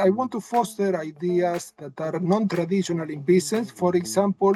I want to foster ideas that are non-traditional in business. For example,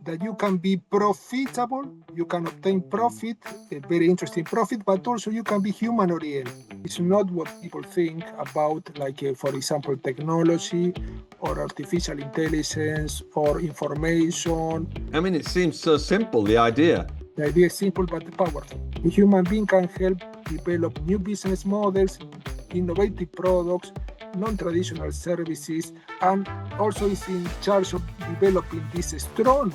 that you can be profitable, you can obtain profit, a very interesting profit, but also you can be human-oriented. It's not what people think about, like, for example, technology or artificial intelligence or information. I mean, it seems so simple, the idea. The idea is simple but powerful. A human being can help develop new business models, innovative products, non-traditional services, and also is in charge of developing this strong,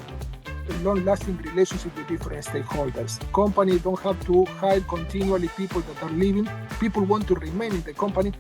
long-lasting relationship with different stakeholders. Companies don't have to hire continually people that are leaving. People want to remain in the company.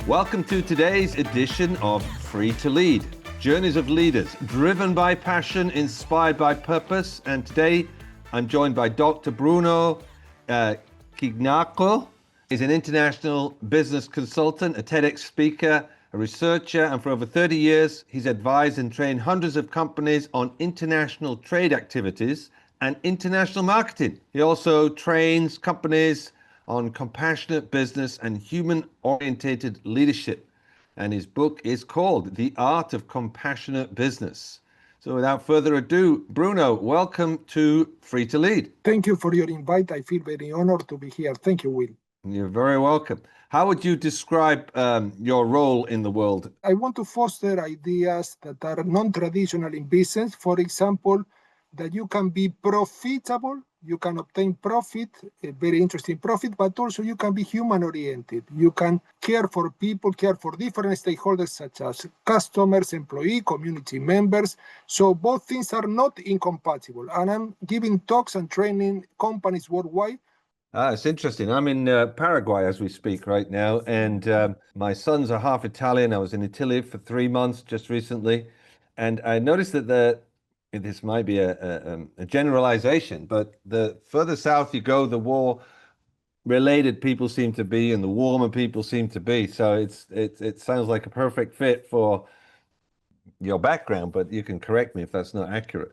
Welcome to today's edition of Free to Lead. Journeys of leaders, driven by passion, inspired by purpose. And today I'm joined by Dr. Bruno Cignacco. He's an international business consultant, a TEDx speaker, a researcher, and for over 30 years, he's advised and trained hundreds of companies on international trade activities and international marketing. He also trains companies on compassionate business and human-oriented leadership. And his book is called The Art of Compassionate Business. So without further ado, Bruno, welcome to Free to Lead. Thank you for your invite. I feel very honored to be here. Thank you, Will. You're very welcome. How would you describe your role in the world? I want to foster ideas that are non-traditional in business. For example, that you can be profitable, you can obtain profit, a very interesting profit, but also you can be human-oriented. You can care for people, care for different stakeholders such as customers, employee, community members. So both things are not incompatible. And I'm giving talks and training companies worldwide. It's interesting. I'm in Paraguay as we speak right now, and my sons are half Italian. I was in Italy for 3 months just recently, and I noticed that this might be a generalization, but the further south you go, the more related people seem to be, and the warmer people seem to be. So it sounds like a perfect fit for your background, but you can correct me if that's not accurate.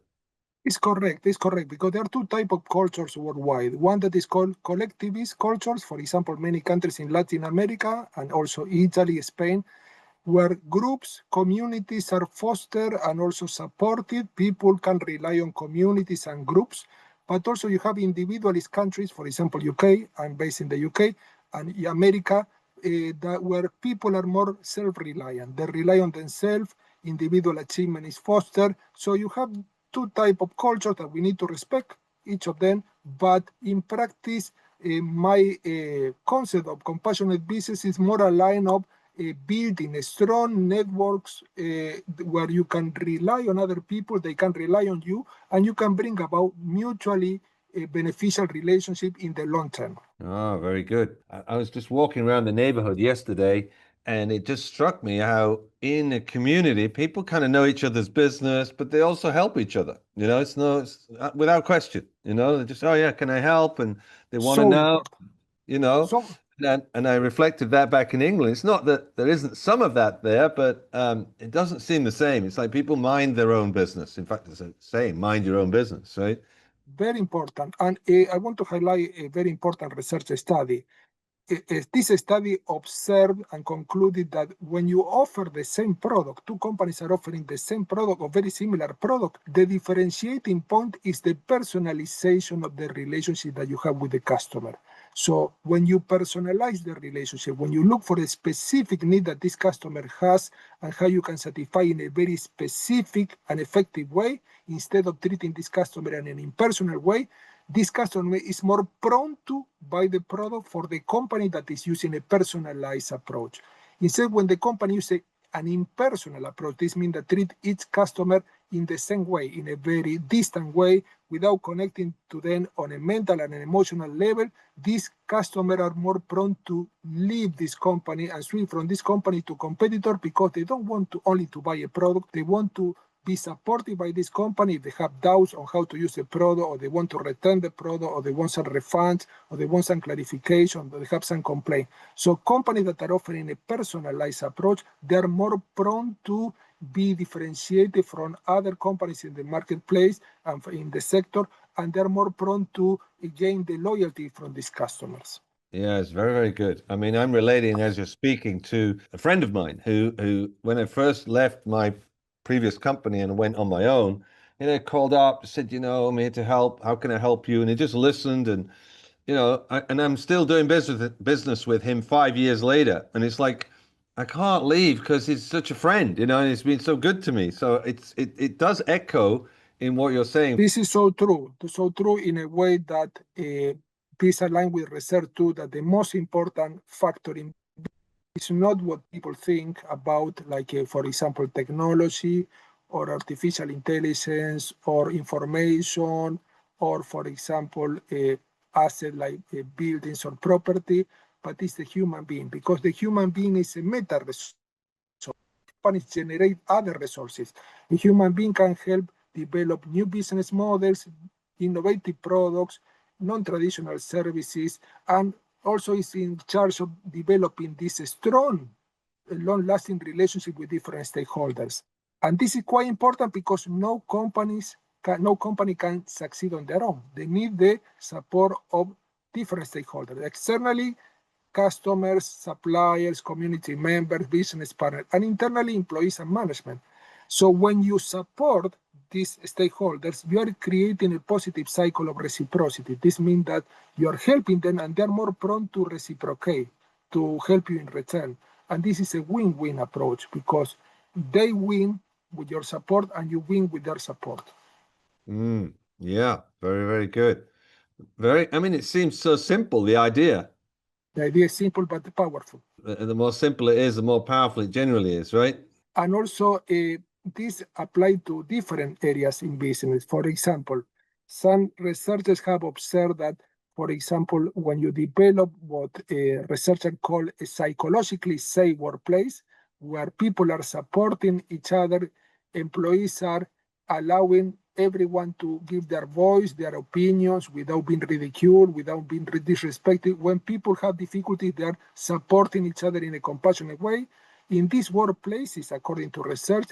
It's correct, because there are two types of cultures worldwide. One that is called collectivist cultures, for example, many countries in Latin America and also Italy, Spain, where groups, communities are fostered and also supported. People can rely on communities and groups, but also you have individualist countries, for example, UK, I'm based in the UK, and America, where people are more self-reliant. They rely on themselves, individual achievement is fostered. So you have two types of cultures that we need to respect, each of them, but in practice, my concept of compassionate business is more aligned of building strong networks where you can rely on other people, they can rely on you, and you can bring about mutually beneficial relationship in the long term. Oh, very good. I was just walking around the neighborhood yesterday, and it just struck me how in a community, people kind of know each other's business, but they also help each other. You know, it's without question, you know, they just, oh yeah, can I help? And they want to know, important. You know. And I reflected that back in England. It's not that there isn't some of that there, but it doesn't seem the same. It's like people mind their own business. In fact, it's a saying, mind your own business, right? Very important. And I want to highlight a very important research study. This study observed and concluded that when you offer the same product, two companies are offering the same product or very similar product, the differentiating point is the personalization of the relationship that you have with the customer. So when you personalize the relationship, when you look for a specific need that this customer has and how you can satisfy in a very specific and effective way, instead of treating this customer in an impersonal way, this customer is more prone to buy the product for the company that is using a personalized approach. Instead, when the company uses an impersonal approach, this means that treat each customer in the same way, in a very distant way, without connecting to them on a mental and an emotional level, these customers are more prone to leave this company and switch from this company to competitor because they don't want to only to buy a product, they want to be supported by this company if they have doubts on how to use the product, or they want to return the product, or they want some refunds, or they want some clarification, or they have some complaint. So companies that are offering a personalized approach, they're more prone to be differentiated from other companies in the marketplace and in the sector, and they're more prone to gain the loyalty from these customers. Yeah, it's very, very good. I mean, I'm relating as you're speaking to a friend of mine who when I first left my previous company and went on my own, called up, said, I'm here to help. How can I help you? And he just listened, and and I'm still doing business with him 5 years later, and it's like I can't leave because he's such a friend, and he's been so good to me. So it does echo in what you're saying. This is so true in a way that this aligns with research too, that the most important factor in is not what people think about, like, for example, technology or artificial intelligence or information, or, for example, asset like buildings or property, but it's the human being, because the human being is a meta resource. Companies generate other resources. A human being can help develop new business models, innovative products, non-traditional services, and also is in charge of developing this strong, long-lasting relationship with different stakeholders. And this is quite important because no company can succeed on their own. They need the support of different stakeholders, externally, customers, suppliers, community members, business partners, and internally, employees and management. So when you support these stakeholders, you are creating a positive cycle of reciprocity. This means that you are helping them and they're more prone to reciprocate, to help you in return. And this is a win-win approach because they win with your support and you win with their support. Yeah, very, very good. I mean, it seems so simple, the idea. The idea is simple but powerful. The more simple it is, the more powerful it generally is, right? And also, this applies to different areas in business. For example, some researchers have observed that, for example, when you develop what researchers call a psychologically safe workplace, where people are supporting each other, employees are allowing everyone to give their voice, their opinions without being ridiculed, without being disrespected. When people have difficulties, they are supporting each other in a compassionate way. In these workplaces, according to research,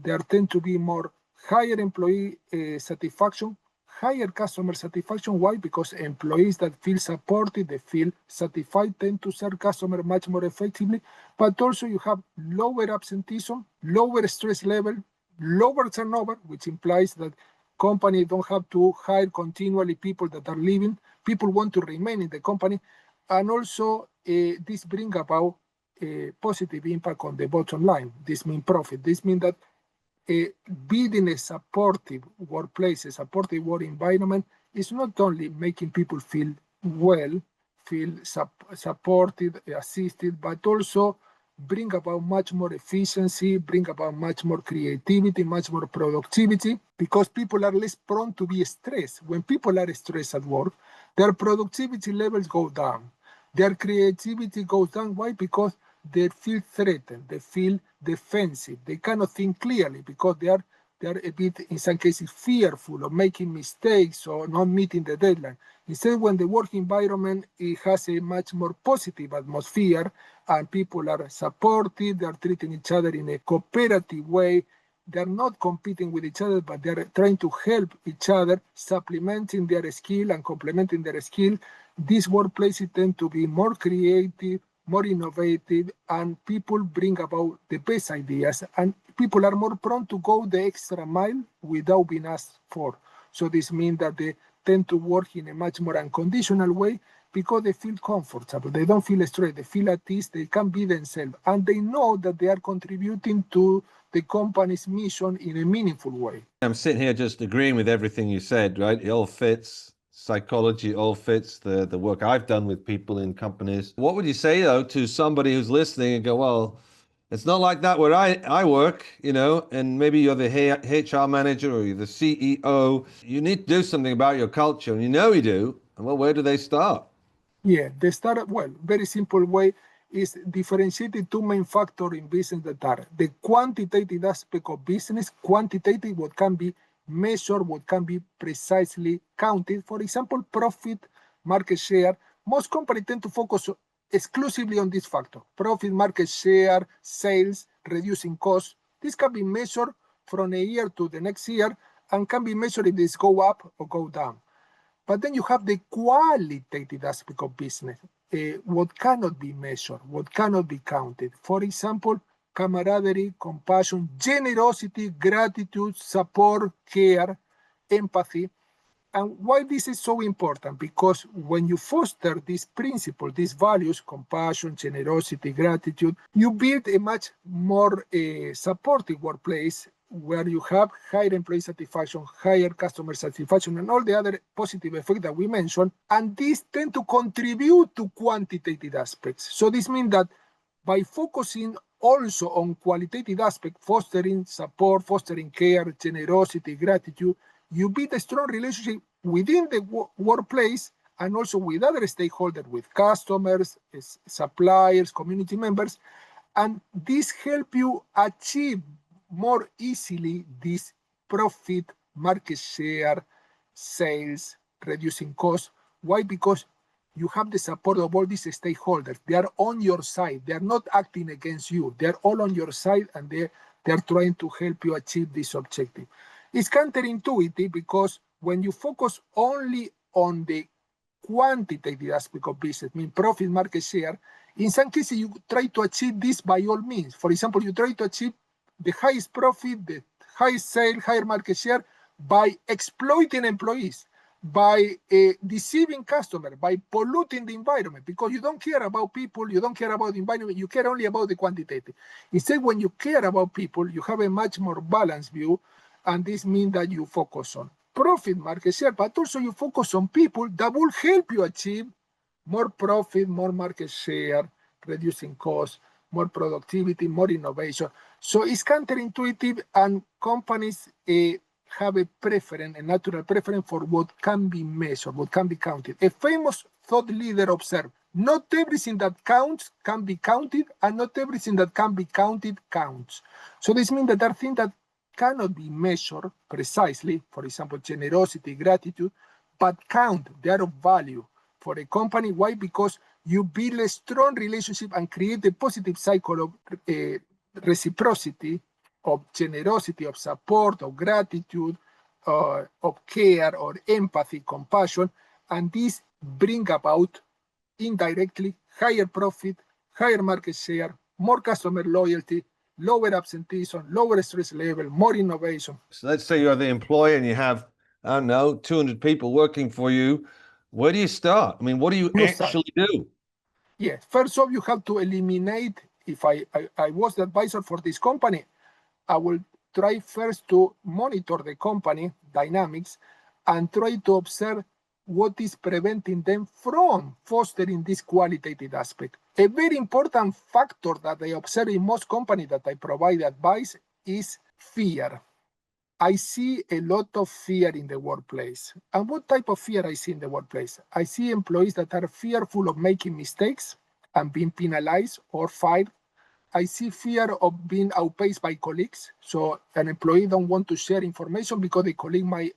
there tend to be more higher employee satisfaction, higher customer satisfaction. Why? Because employees that feel supported, they feel satisfied, tend to serve customers much more effectively. But also you have lower absenteeism, lower stress level, lower turnover, which implies that companies don't have to hire continually people that are leaving. People want to remain in the company. And also this brings about a positive impact on the bottom line. This means profit. This means that building a supportive workplace, a supportive work environment is not only making people feel well, feel supported, assisted, but also bring about much more efficiency, bring about much more creativity, much more productivity, because people are less prone to be stressed. When people are stressed at work, their productivity levels go down. Their creativity goes down. Why? Because they feel threatened, they feel defensive, they cannot think clearly because they are a bit, in some cases, fearful of making mistakes or not meeting the deadline. Instead, when the work environment, it has a much more positive atmosphere and people are supported, they are treating each other in a cooperative way, they're not competing with each other, but they're trying to help each other, supplementing their skill and complementing their skill. These workplaces tend to be more creative, more innovative, and people bring about the best ideas, and people are more prone to go the extra mile without being asked for. So this means that they tend to work in a much more unconditional way because they feel comfortable, they don't feel stressed, they feel at ease, they can be themselves, and they know that they are contributing to the company's mission in a meaningful way. I'm sitting here just agreeing with everything you said, right? It all fits. Psychology all fits the work I've done with people in companies. What would you say, though, to somebody who's listening and go, well, it's not like that where I work, and maybe you're the HR manager or you're the CEO. You need to do something about your culture, and you do. And well, where do they start? Yeah, they start, well, very simple way is differentiating two main factors in business that are the quantitative aspect of business, quantitative, what can be measured, what can be precisely counted. For example, profit, market share. Most companies tend to focus exclusively on this factor: profit, market share, sales, reducing costs. This can be measured from a year to the next year, and can be measured if this go up or go down. But then you have the qualitative aspect of business, what cannot be measured, what cannot be counted. For example, camaraderie, compassion, generosity, gratitude, support, care, empathy. And why this is so important? Because when you foster these principles, these values, compassion, generosity, gratitude, you build a much more supportive workplace where you have higher employee satisfaction, higher customer satisfaction, and all the other positive effects that we mentioned. And these tend to contribute to quantitative aspects. So this means that by focusing also on qualitative aspects, fostering support, fostering care, generosity, gratitude, you build a strong relationship within the workplace and also with other stakeholders, with customers, suppliers, community members. And this helps you achieve more easily this profit, market share, sales, reducing costs. Why? Because you have the support of all these stakeholders. They are on your side. They are not acting against you. They are all on your side, and they are trying to help you achieve this objective. It's counterintuitive because when you focus only on the quantitative aspect of business, mean profit, market share, in some cases you try to achieve this by all means. For example, you try to achieve the highest profit, the highest sale, higher market share by exploiting employees, by deceiving customers, by polluting the environment, because you don't care about people, you don't care about the environment, you care only about the quantitative. Instead, when you care about people, you have a much more balanced view, and this means that you focus on profit, market share, but also you focus on people that will help you achieve more profit, more market share, reducing costs, more productivity, more innovation. So it's counterintuitive, and companies have a preference, a natural preference for what can be measured, what can be counted. A famous thought leader observed, not everything that counts can be counted, and not everything that can be counted counts. So this means that there are things that cannot be measured precisely, for example, generosity, gratitude, but count, they are of value for a company. Why? Because you build a strong relationship and create a positive cycle of reciprocity, of generosity, of support, of gratitude, of care, or empathy, compassion, and these bring about indirectly higher profit, higher market share, more customer loyalty, lower absenteeism, lower stress level, more innovation. So let's say you're the employer and you have, I don't know, 200 people working for you. Where do you start? I mean, what do you actually do? Yes, first off, you have to eliminate, if I was the advisor for this company, I will try first to monitor the company dynamics and try to observe what is preventing them from fostering this qualitative aspect. A very important factor that I observe in most companies that I provide advice is fear. I see a lot of fear in the workplace. And what type of fear I see in the workplace? I see employees that are fearful of making mistakes and being penalized or fired. I see fear of being outpaced by colleagues. So an employee don't want to share information because the colleague might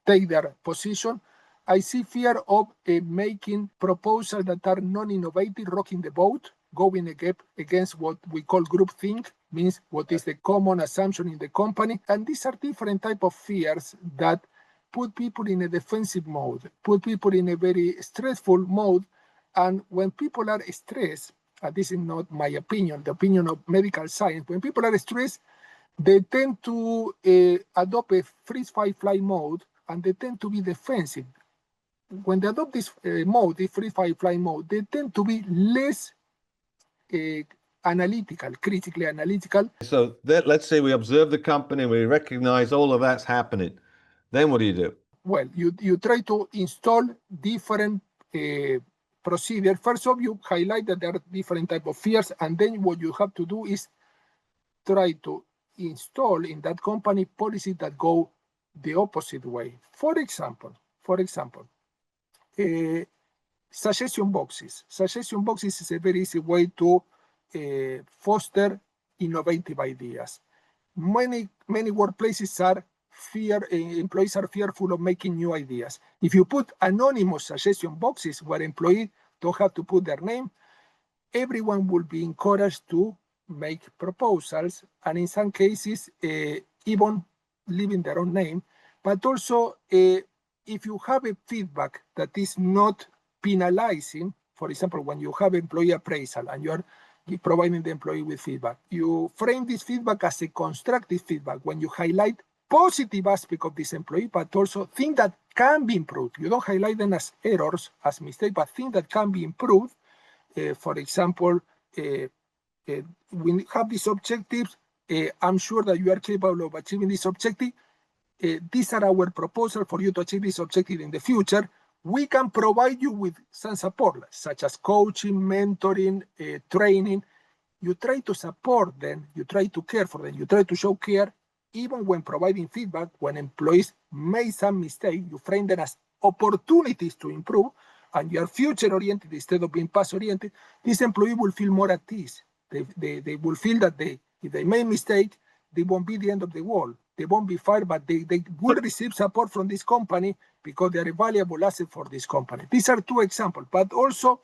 take their position. I see fear of making proposals that are non-innovative, rocking the boat, going against what we call groupthink, means what is the common assumption in the company. And these are different type of fears that put people in a defensive mode, put people in a very stressful mode. And when people are stressed, this is not my opinion, the opinion of medical science, when people are stressed, they tend to adopt a freeze, fight, flight mode, and they tend to be defensive. When they adopt this mode, the freeze, fight, flight mode, they tend to be less analytical, critically analytical. So let's say we observe the company, we recognize all of that's happening. Then what do you do? Well, you try to install different procedures. First off, you highlight that there are different type of fears, and then what you have to do is try to install in that company policies that go the opposite way. For example, suggestion boxes. Suggestion boxes is a very easy way to foster innovative ideas. Many workplaces are employees are fearful of making new ideas. If you put anonymous suggestion boxes where employees don't have to put their name, everyone will be encouraged to make proposals, and in some cases, even leaving their own name. but also if you have a feedback that is not penalizing, for example, when you have employee appraisal and you are providing the employee with feedback, you frame this feedback as a constructive feedback when you highlight positive aspect of this employee, but also things that can be improved. You don't highlight them as errors, as mistakes, but things that can be improved. For example, we have these objectives. I'm sure that you are capable of achieving this objective. These are our proposals for you to achieve this objective in the future. We can provide you with some support, such as coaching, mentoring, training. You try to support them, you try to care for them, you try to show care, even when providing feedback. When employees make some mistake, you frame them as opportunities to improve, and you are future-oriented instead of being past-oriented. This employee will feel more at ease. They will feel that if they make mistake, they won't be the end of the world. They won't be fired, but they will receive support from this company because they are a valuable asset for this company. These are two examples, but also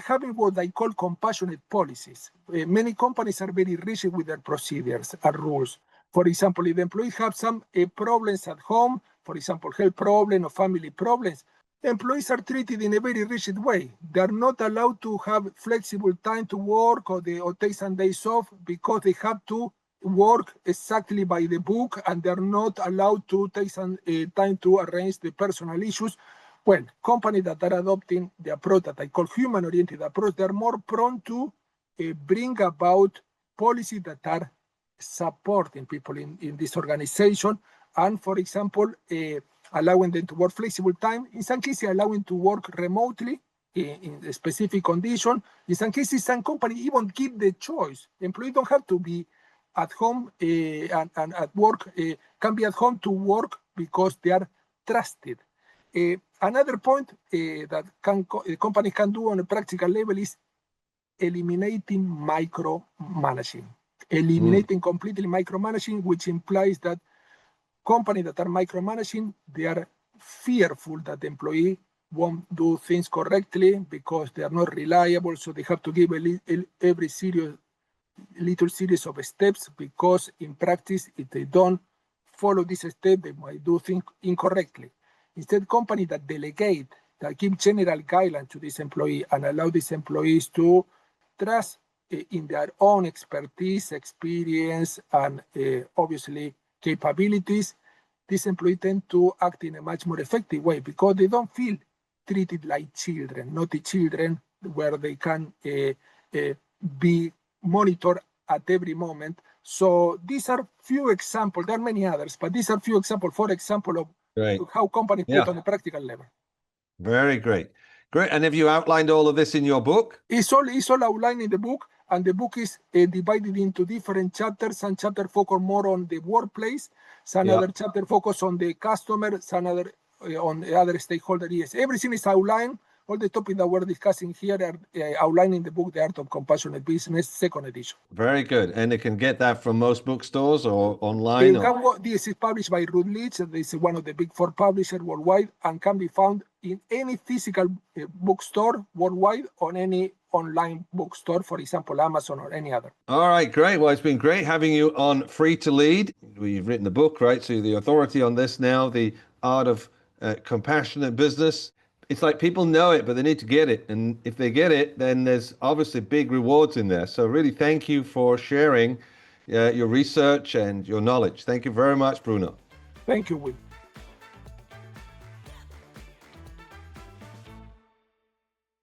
having what I call compassionate policies. Many companies are very rigid with their procedures and rules. For example, if the employees have some problems at home, for example, health problem or family problems, employees are treated in a very rigid way. They are not allowed to have flexible time to work or take some days off because they have to work exactly by the book, and they're not allowed to take some time to arrange the personal issues. Well, companies that are adopting the approach that I call human-oriented approach, they're more prone to bring about policies that are supporting people in this organization, and, for example, allowing them to work flexible time, in some cases allowing to work remotely in a specific condition. In some cases, some companies even give the choice. Employees don't have to be at home and at work, can be at home to work because they are trusted. Another point that companies can do on a practical level is eliminating micromanaging. Eliminating completely micromanaging, which implies that companies that are micromanaging, they are fearful that the employee won't do things correctly because they are not reliable, so they have to give every little series of steps, because in practice, if they don't follow this step, they might do things incorrectly. Instead, companies that delegate, that give general guidelines to this employee and allow these employees to trust in their own expertise, experience, and obviously capabilities, these employees tend to act in a much more effective way because they don't feel treated like children, naughty children, where they can be monitored at every moment. So these are few examples. There are many others, but these are few examples, for example, of how companies put on a practical level. Very great. Great. And have you outlined all of this in your book? It's all outlined in the book, and the book is divided into different chapters. Some chapters focus more on the workplace, some other chapters focus on the customer, some other on the other stakeholder. Yes, everything is outlined. All the topics that we're discussing here are outlined in the book, The Art of Compassionate Business, second edition. Very good. And they can get that from most bookstores or online? This is published by Routledge. This is one of the big four publishers worldwide, and can be found in any physical bookstore worldwide, or any online bookstore, for example, Amazon or any other. All right, great. Well, it's been great having you on Free to Lead. You've written the book, right? So you're the authority on this now, The Art of Compassionate Business. It's like people know it, but they need to get it. And if they get it, then there's obviously big rewards in there. So really, thank you for sharing your research and your knowledge. Thank you very much, Bruno. Thank you, Will.